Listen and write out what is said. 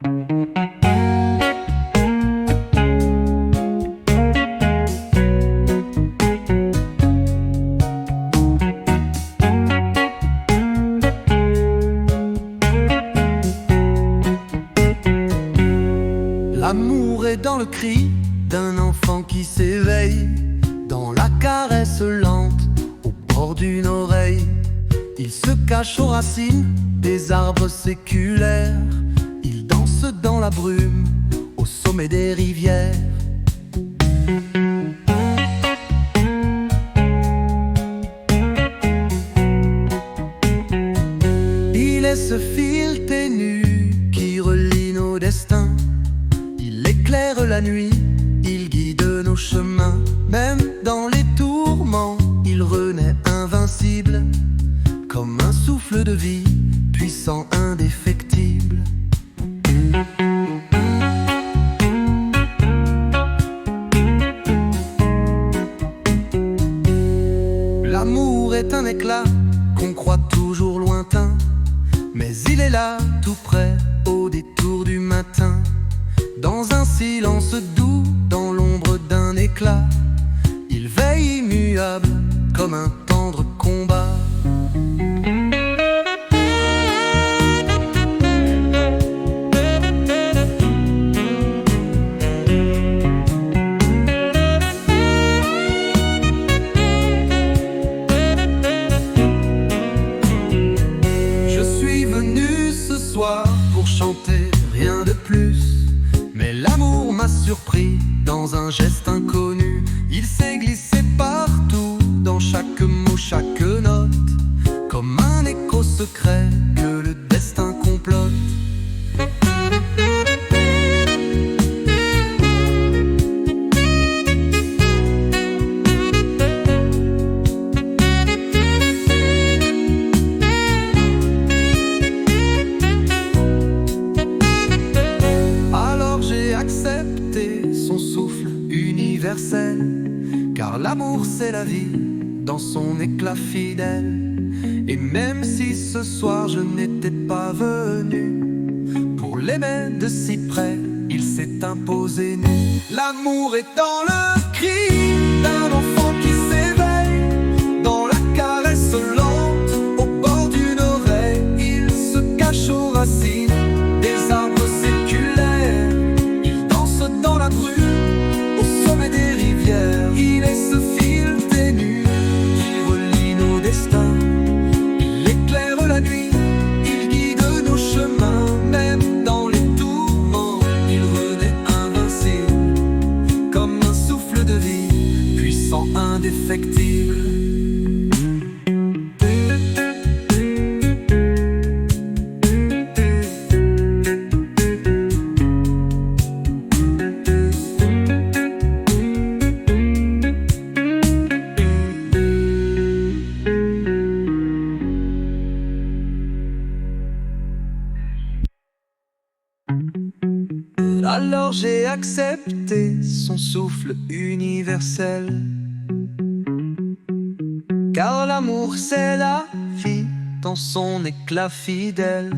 L'amour est dans le cri d'un enfant qui s'éveille, dans la caresse lente au bord d'une oreille. Il se cache aux racines des arbres séculaires, il danse dans la brume au sommet des rivières. Il est ce fil ténu qui relie nos destins. Il éclaire la nuit, il guide nos chemins. Même dans les tourments, il renaît invincible, comme un souffle de vie, puissant, indéfectible. L'amour est un éclat qu'on croit toujours lointain, mais il est là, tout près, au détour du matin. Dans un silence doux, dans l'ombre d'un éclat, il veille immuable, comme un tendre combat. Je suis venu ce soir pour chanter, rien de plus. Mais l'amour m'a surpris dans un geste inconnu. Il s'est glissé partout, dans chaque mot, chaque note, comme un écho secret que le destin complote. Son souffle universel, car l'amour c'est la vie dans son éclat fidèle. Et même si ce soir je n'étais pas venu pour l'aimer de si près, il s'est imposé nu. L'amour est dans le cri d'un enfant qui s'éveille, dans la caresse lente au bord d'une oreille. Il se cache aux racines des arbres séculaires, il danse dans la brume au sommet des rivières. Il est ce fil ténu qui relie nos destins. Il éclaire la nuit, il guide nos chemins. Même dans les tourments, il renaît invincible, comme un souffle de vie, puissant, indéfectible. Alors j'ai accepté son souffle universel, car l'amour c'est la vie dans son éclat fidèle.